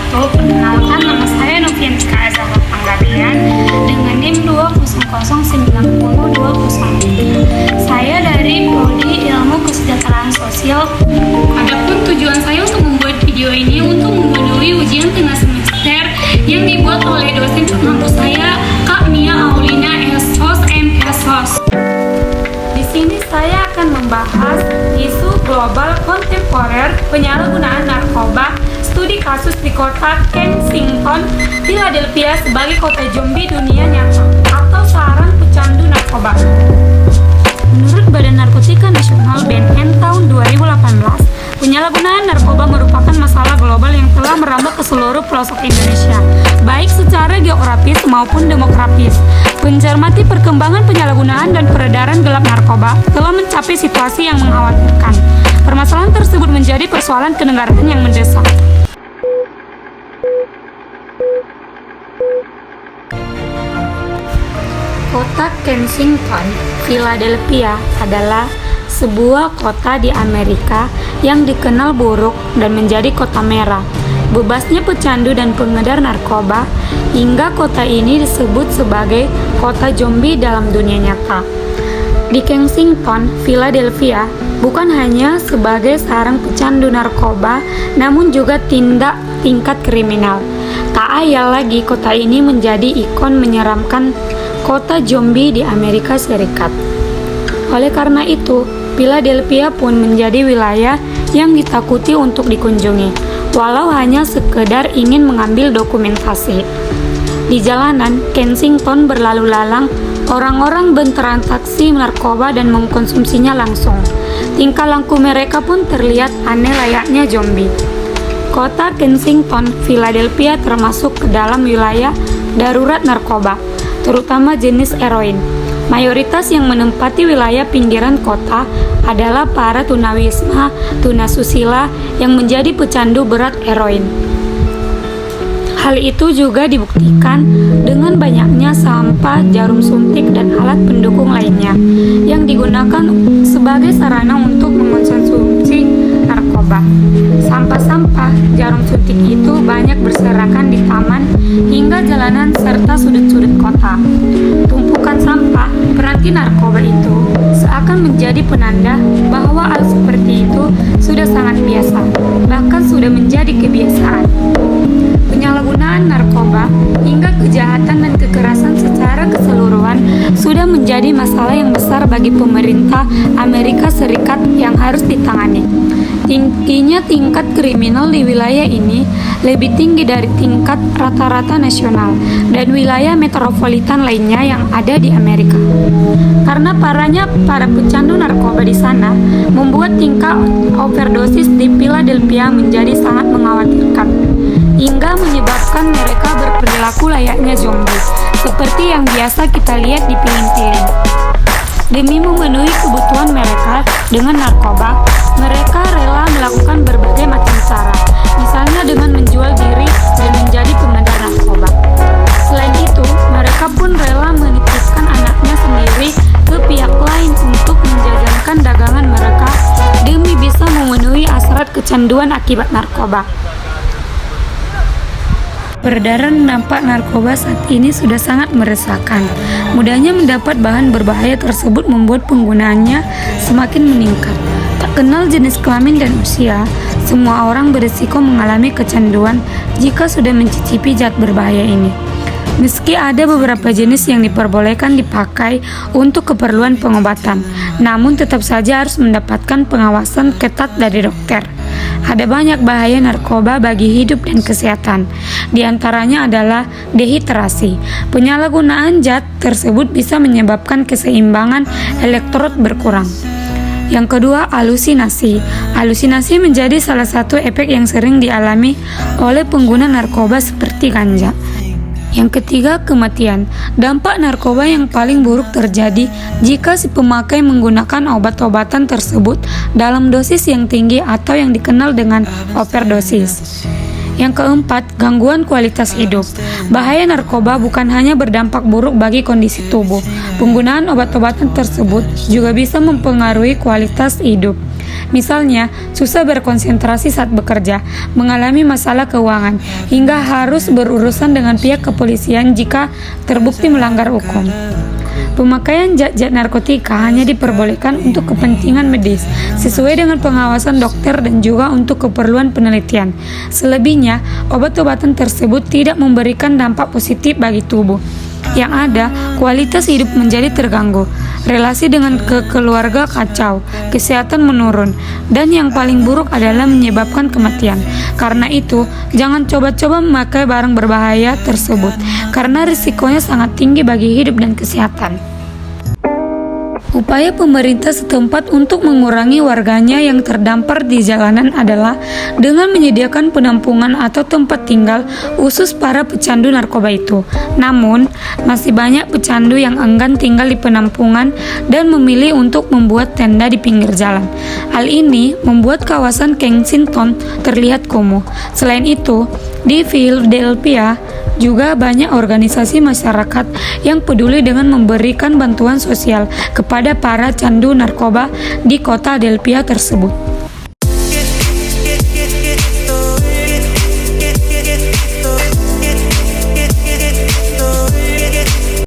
wabarakatuh. Perkenalkan, nama saya Noviantika Azahra Panggalian dengan NIM 200902003. Saya dari Prodi Ilmu Kesejahteraan Sosial. Adapun tujuan saya untuk membuat video ini untuk memenuhi ujian tengah semester yang dibuat oleh dosen pengampu saya, Kak Mia Aulina SOS MSOS. Di sini saya akan membahas isu global kontemporer penyalahgunaan narkoba, studi kasus di kota Kensington, Philadelphia sebagai kota zombie dunia nyata atau sarang pecandu narkoba. Menurut Badan Narkotika Nasional (BNN) tahun 2018, penyalahgunaan narkoba merupakan masalah global yang telah merambah ke seluruh pelosok Indonesia, baik secara geografis maupun demografis. Mencermati perkembangan penyalahgunaan dan peredaran gelap narkoba telah mencapai situasi yang mengkhawatirkan. Permasalahan tersebut menjadi persoalan kenegaraan yang mendesak. Kota Kensington, Philadelphia adalah sebuah kota di Amerika yang dikenal buruk dan menjadi kota merah. Bebasnya pecandu dan pengedar narkoba hingga kota ini disebut sebagai kota zombie dalam dunia nyata. Di Kensington, Philadelphia bukan hanya sebagai sarang pecandu narkoba, namun juga tingkat kriminal. Tak ayal lagi kota ini menjadi ikon menyeramkan kota zombie di Amerika Serikat. Oleh karena itu, Philadelphia pun menjadi wilayah yang ditakuti untuk dikunjungi, walau hanya sekedar ingin mengambil dokumentasi. Di jalanan Kensington berlalu lalang orang-orang bertransaksi narkoba dan mengkonsumsinya langsung. Tingkah laku mereka pun terlihat aneh layaknya zombie. Kota Kensington, Philadelphia termasuk ke dalam wilayah darurat narkoba, terutama jenis heroin. Mayoritas yang menempati wilayah pinggiran kota adalah para tunawisma, tunasusila yang menjadi pecandu berat heroin. Hal itu juga dibuktikan dengan banyaknya sampah, jarum suntik, dan alat pendukung lainnya yang digunakan sebagai sarana untuk mengkonsumsi narkoba. Sampah-sampah, jarum suntik itu banyak berserakan di taman hingga jalanan serta sudut-sudut kota. Tumpukan sampah berarti narkoba itu seakan menjadi penanda bahwa hal seperti itu sudah sangat biasa, bahkan sudah menjadi kebiasaan. Penyalahgunaan narkoba hingga kejahatan dan kekerasan secara keseluruhan sudah menjadi masalah yang besar bagi pemerintah Amerika Serikat yang harus ditangani. Tingginya tingkat kriminal di wilayah ini lebih tinggi dari tingkat rata-rata nasional dan wilayah metropolitan lainnya yang ada di Amerika. Karena parahnya para pecandu narkoba di sana membuat tingkat overdosis di Philadelphia menjadi sangat mengkhawatirkan, hingga menyebabkan mereka berperilaku layaknya zombie, seperti yang biasa kita lihat di film-film. Demi memenuhi kebutuhan mereka dengan narkoba, mereka rela melakukan berbagai macam cara, misalnya dengan menjual diri dan menjadi pengedar narkoba. Selain itu, mereka pun rela menitipkan anaknya sendiri ke pihak lain untuk menjalankan dagangan mereka demi bisa memenuhi hasrat kecanduan akibat narkoba. Peredaran dampak narkoba saat ini sudah sangat meresahkan. Mudahnya mendapat bahan berbahaya tersebut membuat penggunaannya semakin meningkat. Tak kenal jenis kelamin dan usia, semua orang berisiko mengalami kecanduan jika sudah mencicipi zat berbahaya ini. Meski ada beberapa jenis yang diperbolehkan dipakai untuk keperluan pengobatan, namun tetap saja harus mendapatkan pengawasan ketat dari dokter. Ada banyak bahaya narkoba bagi hidup dan kesehatan. Di antaranya adalah dehidrasi. Penyalahgunaan zat tersebut bisa menyebabkan keseimbangan elektrot berkurang. Yang kedua, halusinasi. Halusinasi menjadi salah satu efek yang sering dialami oleh pengguna narkoba seperti ganja. Yang ketiga, kematian. Dampak narkoba yang paling buruk terjadi jika si pemakai menggunakan obat-obatan tersebut dalam dosis yang tinggi atau yang dikenal dengan overdosis. Yang keempat, gangguan kualitas hidup. Bahaya narkoba bukan hanya berdampak buruk bagi kondisi tubuh. Penggunaan obat-obatan tersebut juga bisa mempengaruhi kualitas hidup. Misalnya, susah berkonsentrasi saat bekerja, mengalami masalah keuangan, hingga harus berurusan dengan pihak kepolisian jika terbukti melanggar hukum. Pemakaian zat-zat narkotika hanya diperbolehkan untuk kepentingan medis, sesuai dengan pengawasan dokter dan juga untuk keperluan penelitian. Selebihnya, obat-obatan tersebut tidak memberikan dampak positif bagi tubuh. Yang ada, kualitas hidup menjadi terganggu, relasi dengan keluarga kacau, kesehatan menurun, dan yang paling buruk adalah menyebabkan kematian. Karena itu, jangan coba-coba memakai barang berbahaya tersebut, karena risikonya sangat tinggi bagi hidup dan kesehatan. Upaya pemerintah setempat untuk mengurangi warganya yang terdampar di jalanan adalah dengan menyediakan penampungan atau tempat tinggal khusus para pecandu narkoba itu. Namun, masih banyak pecandu yang enggan tinggal di penampungan dan memilih untuk membuat tenda di pinggir jalan. Hal ini membuat kawasan Kensington terlihat kumuh. Selain itu, di Philadelphia juga banyak organisasi masyarakat yang peduli dengan memberikan bantuan sosial kepada para candu narkoba di kota Delphia tersebut.